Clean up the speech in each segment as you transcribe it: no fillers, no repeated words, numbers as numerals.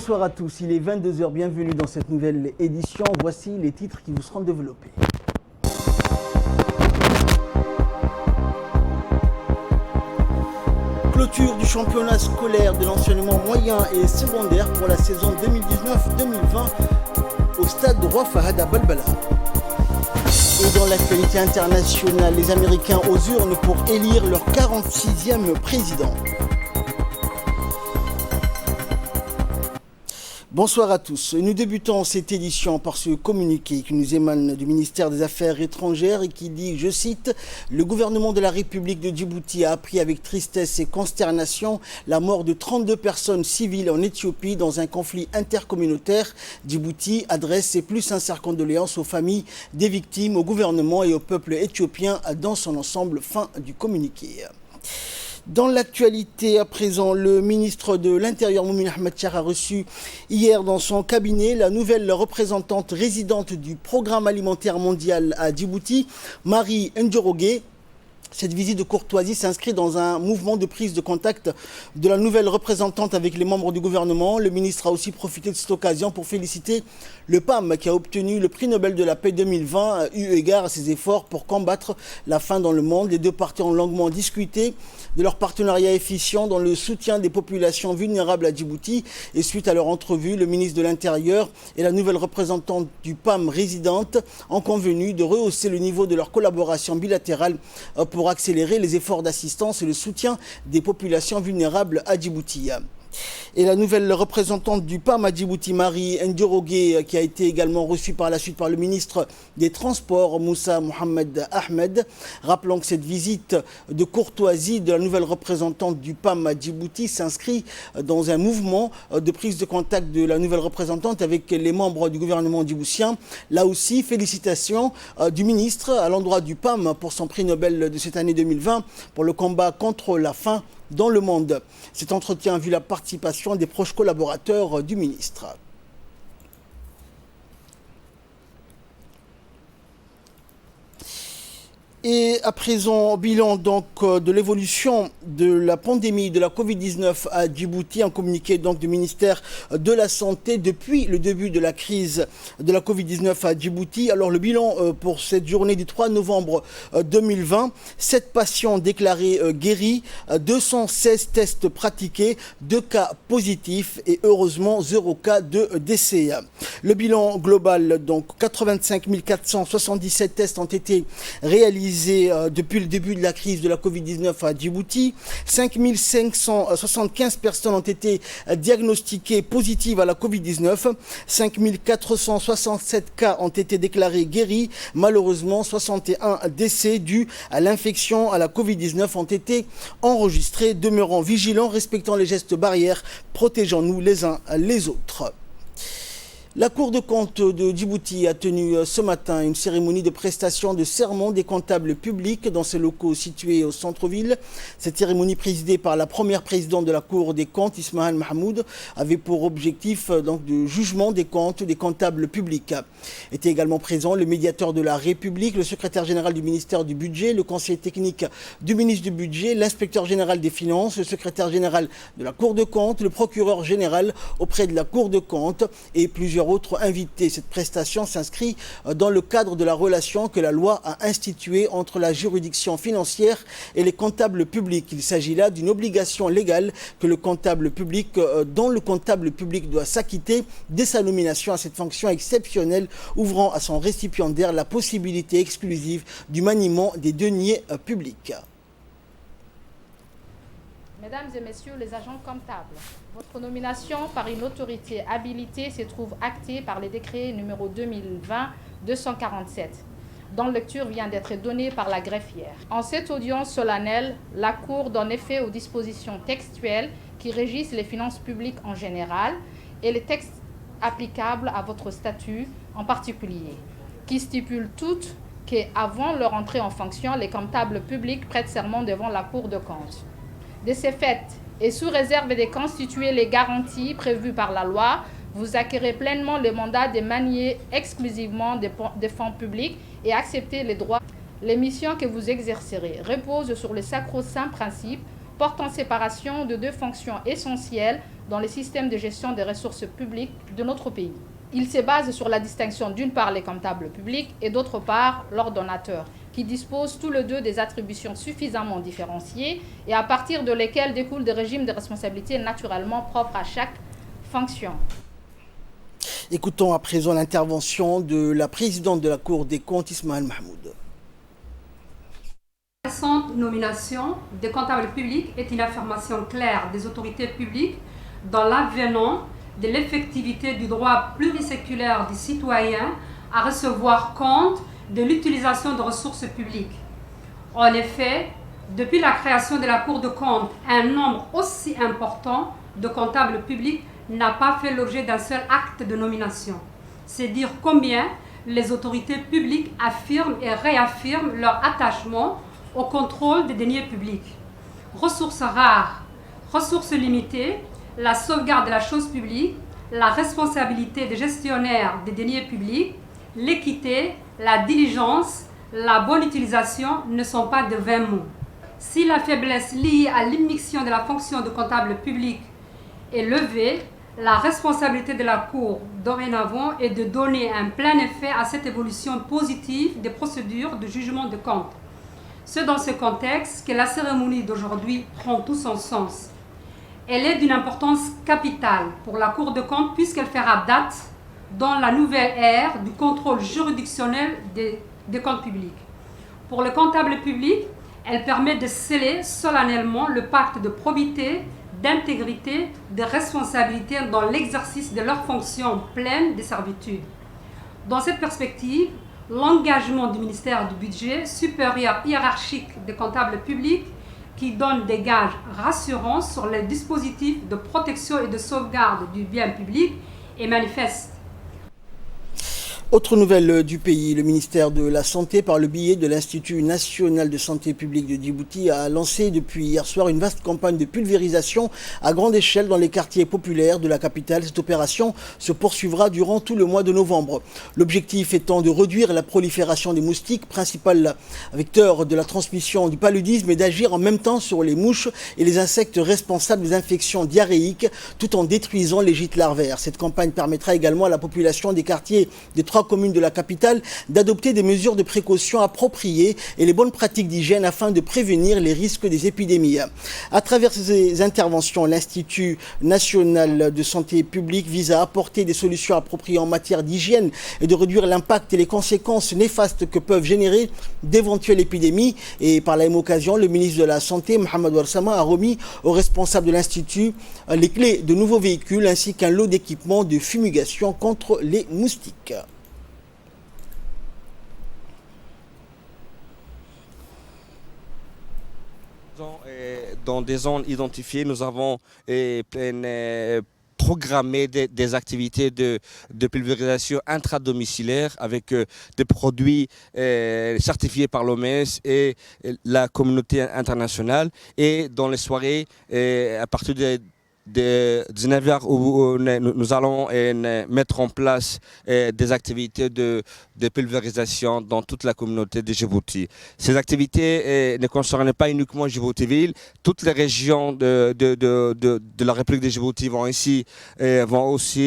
Bonsoir à tous, il est 22 h, bienvenue dans cette nouvelle édition. Voici les titres qui vous seront développés. Clôture du championnat scolaire de l'enseignement moyen et secondaire pour la saison 2019-2020 au stade Roi Fahad à Balbala. Et dans l'actualité internationale, les Américains aux urnes pour élire leur 46e président. Bonsoir à tous. Nous débutons cette édition par ce communiqué qui nous émane du ministère des Affaires étrangères et qui dit, je cite, « Le gouvernement de la République de Djibouti a appris avec tristesse et consternation la mort de 32 personnes civiles en Éthiopie dans un conflit intercommunautaire. Djibouti adresse ses plus sincères condoléances aux familles des victimes, au gouvernement et au peuple éthiopien dans son ensemble. » Fin du communiqué. Dans l'actualité à présent, le ministre de l'Intérieur, Moumin Ahmed Char, a reçu hier dans son cabinet la nouvelle représentante résidente du Programme alimentaire mondial à Djibouti, Marie Ndjoroge. Cette visite de courtoisie s'inscrit dans un mouvement de prise de contact de la nouvelle représentante avec les membres du gouvernement. Le ministre a aussi profité de cette occasion pour féliciter le PAM qui a obtenu le prix Nobel de la paix 2020, eu égard à ses efforts pour combattre la faim dans le monde. Les deux parties ont longuement discuté de leur partenariat efficient dans le soutien des populations vulnérables à Djibouti. Et suite à leur entrevue, le ministre de l'Intérieur et la nouvelle représentante du PAM résidente ont convenu de rehausser le niveau de leur collaboration bilatérale pour accélérer les efforts d'assistance et le soutien des populations vulnérables à Djibouti. Et la nouvelle représentante du PAM à Djibouti, Marie Ndjoroge, qui a été également reçue par la suite par le ministre des Transports, Moussa Mohamed Ahmed. Rappelons que cette visite de courtoisie de la nouvelle représentante du PAM à Djibouti s'inscrit dans un mouvement de prise de contact de la nouvelle représentante avec les membres du gouvernement djiboutien. Là aussi, félicitations du ministre à l'endroit du PAM pour son prix Nobel de cette année 2020 pour le combat contre la faim dans le monde. Cet entretien a vu la participation des proches collaborateurs du ministre. Et à présent, bilan donc de l'évolution de la pandémie de la Covid-19 à Djibouti, un communiqué donc du ministère de la Santé depuis le début de la crise de la Covid-19 à Djibouti. Alors le bilan pour cette journée du 3 novembre 2020, 7 patients déclarés guéris, 216 tests pratiqués, 2 cas positifs et heureusement 0 cas de décès. Le bilan global, donc 85 477 tests ont été réalisés depuis le début de la crise de la Covid-19 à Djibouti. 5 575 personnes ont été diagnostiquées positives à la Covid-19. 5 467 cas ont été déclarés guéris. Malheureusement, 61 décès dus à l'infection à la Covid-19 ont été enregistrés. Demeurons vigilants, respectant les gestes barrières, protégeons-nous les uns les autres. La Cour de compte de Djibouti a tenu ce matin une cérémonie de prestation de serment des comptables publics dans ses locaux situés au centre-ville. Cette cérémonie présidée par la première présidente de la Cour des comptes, Ismaël Mahmoud, avait pour objectif donc de jugement des comptes des comptables publics. Étaient également présents le médiateur de la République, le secrétaire général du ministère du Budget, le conseiller technique du ministre du Budget, l'inspecteur général des Finances, le secrétaire général de la Cour de compte, le procureur général auprès de la Cour de compte et plusieurs autres invités. Cette prestation s'inscrit dans le cadre de la relation que la loi a instituée entre la juridiction financière et les comptables publics. Il s'agit là d'une obligation légale que le comptable public, dont le comptable public doit s'acquitter dès sa nomination à cette fonction exceptionnelle, ouvrant à son récipiendaire la possibilité exclusive du maniement des deniers publics. Mesdames et messieurs les agents comptables, votre nomination par une autorité habilitée se trouve actée par le décret numéro 2020-247, dont lecture vient d'être donnée par la greffière. En cette audience solennelle, la Cour donne effet aux dispositions textuelles qui régissent les finances publiques en général et les textes applicables à votre statut en particulier, qui stipulent toutes qu'avant leur entrée en fonction, les comptables publics prêtent serment devant la Cour de comptes. De ces faits, et sous réserve de constituer les garanties prévues par la loi, vous acquérez pleinement le mandat de manier exclusivement des fonds publics et accepter les droits. Les missions que vous exercerez reposent sur le sacro-saint principe portant séparation de deux fonctions essentielles dans le système de gestion des ressources publiques de notre pays. Il se base sur la distinction d'une part les comptables publics et d'autre part l'ordonnateur, qui disposent tous les deux des attributions suffisamment différenciées et à partir de lesquelles découlent des régimes de responsabilité naturellement propres à chaque fonction. Écoutons à présent l'intervention de la présidente de la Cour des comptes, Ismaël Mahmoud. La récente nomination des comptables publics est une affirmation claire des autorités publiques dans l'avenant de l'effectivité du droit pluriséculaire des citoyens à recevoir compte de l'utilisation de ressources publiques. En effet, depuis la création de la Cour de compte, un nombre aussi important de comptables publics n'a pas fait l'objet d'un seul acte de nomination. C'est dire combien les autorités publiques affirment et réaffirment leur attachement au contrôle des deniers publics. Ressources rares, ressources limitées, la sauvegarde de la chose publique, la responsabilité des gestionnaires des deniers publics, l'équité, la diligence, la bonne utilisation ne sont pas de vains mots. Si la faiblesse liée à l'immixtion de la fonction de comptable public est levée, la responsabilité de la Cour dorénavant est de donner un plein effet à cette évolution positive des procédures de jugement de compte. C'est dans ce contexte que la cérémonie d'aujourd'hui prend tout son sens. Elle est d'une importance capitale pour la Cour de compte puisqu'elle fera date dans la nouvelle ère du contrôle juridictionnel des comptes publics. Pour le comptable public, elle permet de sceller solennellement le pacte de probité, d'intégrité, de responsabilité dans l'exercice de leurs fonctions pleines de servitude. Dans cette perspective, l'engagement du ministère du Budget, supérieur hiérarchique des comptables publics, qui donne des gages rassurants sur les dispositifs de protection et de sauvegarde du bien public, est manifeste. Autre nouvelle du pays, le ministère de la Santé, par le biais de l'Institut national de santé publique de Djibouti, a lancé depuis hier soir une vaste campagne de pulvérisation à grande échelle dans les quartiers populaires de la capitale. Cette opération se poursuivra durant tout le mois de novembre. L'objectif étant de réduire la prolifération des moustiques, principal vecteur de la transmission du paludisme, et d'agir en même temps sur les mouches et les insectes responsables des infections diarrhéiques, tout en détruisant les gîtes larvaires. Cette campagne permettra également à la population des quartiers des 3 communes de la capitale d'adopter des mesures de précaution appropriées et les bonnes pratiques d'hygiène afin de prévenir les risques des épidémies. À travers ces interventions, l'Institut national de santé publique vise à apporter des solutions appropriées en matière d'hygiène et de réduire l'impact et les conséquences néfastes que peuvent générer d'éventuelles épidémies. Et par la même occasion, le ministre de la Santé, Mohamed Warsama, a remis aux responsables de l'Institut les clés de nouveaux véhicules ainsi qu'un lot d'équipements de fumigation contre les moustiques. Dans des zones identifiées, nous avons programmé des activités de pulvérisation intradomiciliaire avec des produits certifiés par l'OMS et la communauté internationale. Et dans les soirées, à partir de 19h, où nous allons mettre en place des activités de pulvérisation dans toute la communauté de Djibouti. Ces activités ne concernent pas uniquement Djibouti-Ville. Toutes les régions de la République de Djibouti vont aussi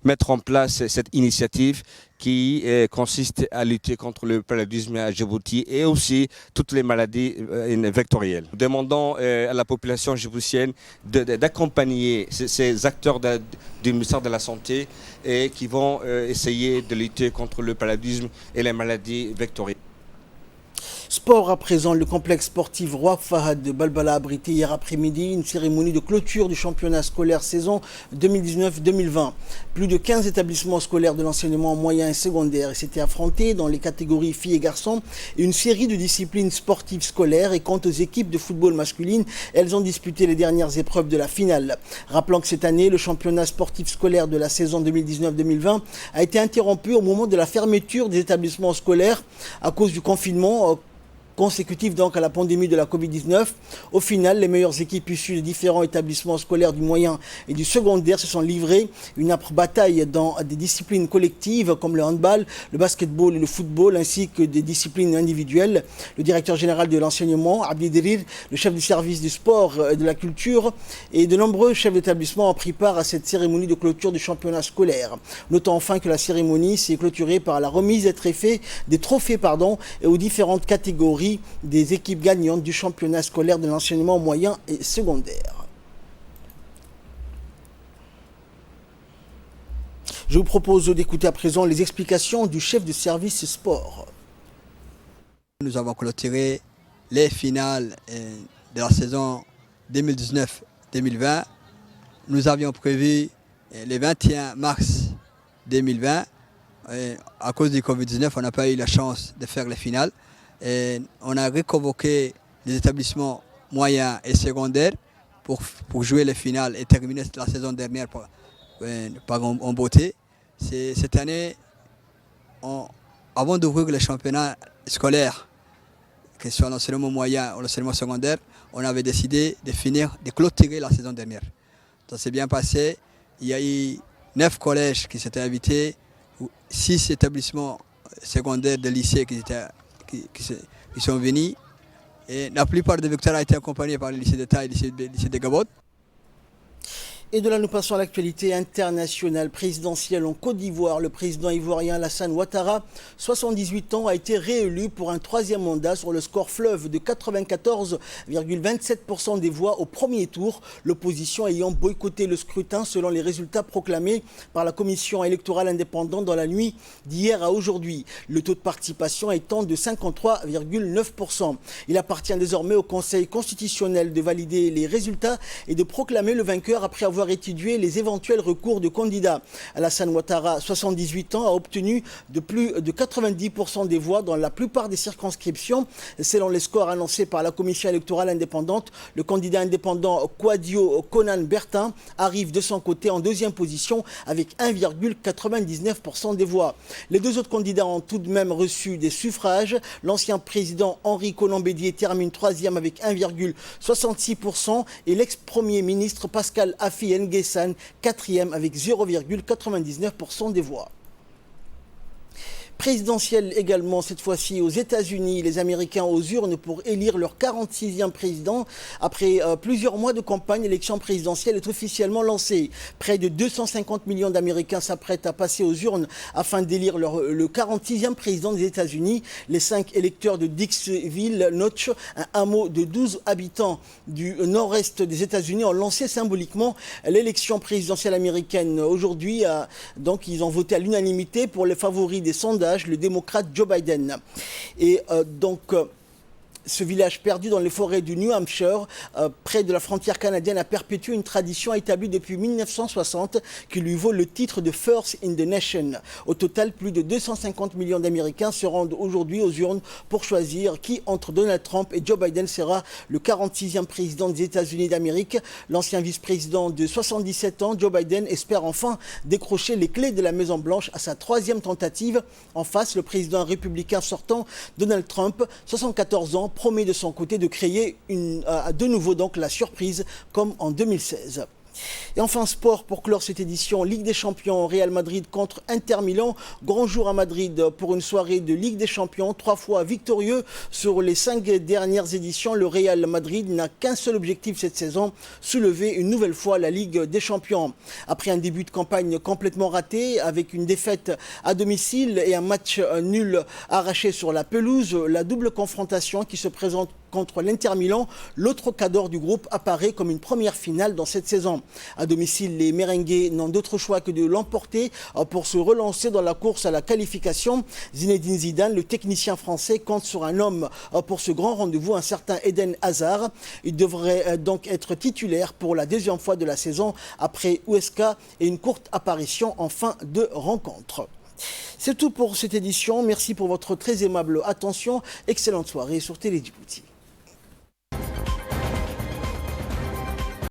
mettre en place cette initiative qui consiste à lutter contre le paludisme à Djibouti et aussi toutes les maladies vectorielles. Nous demandons à la population djiboutienne d'accompagner ces acteurs du ministère de la Santé qui vont essayer de lutter contre le paludisme et les maladies vectorielles. Sport à présent, le complexe sportif Roi Fahad de Balbala a abrité hier après-midi une cérémonie de clôture du championnat scolaire saison 2019-2020. Plus de 15 établissements scolaires de l'enseignement moyen et secondaire s'étaient affrontés dans les catégories filles et garçons et une série de disciplines sportives scolaires. Et quant aux équipes de football masculine, elles ont disputé les dernières épreuves de la finale. Rappelons que cette année, le championnat sportif scolaire de la saison 2019-2020 a été interrompu au moment de la fermeture des établissements scolaires à cause du confinement consécutive donc à la pandémie de la Covid-19. Au final, les meilleures équipes issues des différents établissements scolaires du moyen et du secondaire se sont livrées une âpre bataille dans des disciplines collectives comme le handball, le basketball et le football, ainsi que des disciplines individuelles. Le directeur général de l'enseignement, Abdi Derir, le chef du service du sport et de la culture et de nombreux chefs d'établissement ont pris part à cette cérémonie de clôture du championnat scolaire. Notons enfin que la cérémonie s'est clôturée par la remise des trophées et aux différentes catégories des équipes gagnantes du championnat scolaire de l'enseignement moyen et secondaire. Je vous propose d'écouter à présent les explications du chef de service sport. Nous avons clôturé les finales de la saison 2019-2020. Nous avions prévu le 21 mars 2020. À cause du Covid-19, on n'a pas eu la chance de faire les finales. Et on a reconvoqué les établissements moyens et secondaires pour jouer les finales et terminer la saison dernière en beauté. Cette année, avant d'ouvrir les championnats scolaires, que ce soit l'enseignement moyen ou l'enseignement secondaire, on avait décidé de clôturer la saison dernière. Ça s'est bien passé. Il y a eu 9 collèges qui s'étaient invités, 6 établissements secondaires de lycées qui sont venus. Et la plupart des victoires ont été accompagnées par le lycée d'État et le lycée de Gabon. Et de là, nous passons à l'actualité internationale présidentielle en Côte d'Ivoire. Le président ivoirien Alassane Ouattara, 78 ans, a été réélu pour un 3e mandat sur le score fleuve de 94,27% des voix au premier tour, l'opposition ayant boycotté le scrutin selon les résultats proclamés par la commission électorale indépendante dans la nuit d'hier à aujourd'hui. Le taux de participation étant de 53,9%. Il appartient désormais au Conseil constitutionnel de valider les résultats et de proclamer le vainqueur après avoir étudié les éventuels recours de candidats. Alassane Ouattara, 78 ans, a obtenu de plus de 90% des voix dans la plupart des circonscriptions. Selon les scores annoncés par la commission électorale indépendante, le candidat indépendant Kouadio Konan Bertin arrive de son côté en 2e position avec 1,99% des voix. Les 2 autres candidats ont tout de même reçu des suffrages. L'ancien président Henri Konan Bédié termine 3e avec 1,66% et l'ex-premier ministre Pascal Affi N'Guessan, 4e avec 0,99% des voix. Présidentielle également, cette fois-ci aux États-Unis, les Américains aux urnes pour élire leur 46e président. Après plusieurs mois de campagne, l'élection présidentielle est officiellement lancée. Près de 250 millions d'Américains s'apprêtent à passer aux urnes afin d'élire le 46e président des États-Unis. Les 5 électeurs de Dixville Notch, un hameau de 12 habitants du nord-est des États-Unis, ont lancé symboliquement l'élection présidentielle américaine. Aujourd'hui, donc, ils ont voté à l'unanimité pour les favoris des sondages, le démocrate Joe Biden. Et ce village perdu dans les forêts du New Hampshire, près de la frontière canadienne, a perpétué une tradition établie depuis 1960 qui lui vaut le titre de First in the Nation. Au total, plus de 250 millions d'Américains se rendent aujourd'hui aux urnes pour choisir qui, entre Donald Trump et Joe Biden, sera le 46e président des États-Unis d'Amérique. L'ancien vice-président de 77 ans, Joe Biden, espère enfin décrocher les clés de la Maison-Blanche à sa 3e tentative. En face, le président républicain sortant, Donald Trump, 74 ans, promet de son côté de créer de nouveau donc la surprise comme en 2016. Et enfin, sport pour clore cette édition, Ligue des Champions, Real Madrid contre Inter Milan. Grand jour à Madrid pour une soirée de Ligue des Champions, 3 fois victorieux sur les 5 dernières éditions. Le Real Madrid n'a qu'un seul objectif cette saison, soulever une nouvelle fois la Ligue des Champions. Après un début de campagne complètement raté, avec une défaite à domicile et un match nul arraché sur la pelouse, la double confrontation qui se présente contre l'Inter Milan, l'autre cadre du groupe, apparaît comme une première finale dans cette saison. À domicile, les merengues n'ont d'autre choix que de l'emporter pour se relancer dans la course à la qualification. Zinedine Zidane, le technicien français, compte sur un homme pour ce grand rendez-vous, un certain Eden Hazard. Il devrait donc être titulaire pour la 2e fois de la saison après Huesca et une courte apparition en fin de rencontre. C'est tout pour cette édition. Merci pour votre très aimable attention. Excellente soirée sur Télé Djibouti.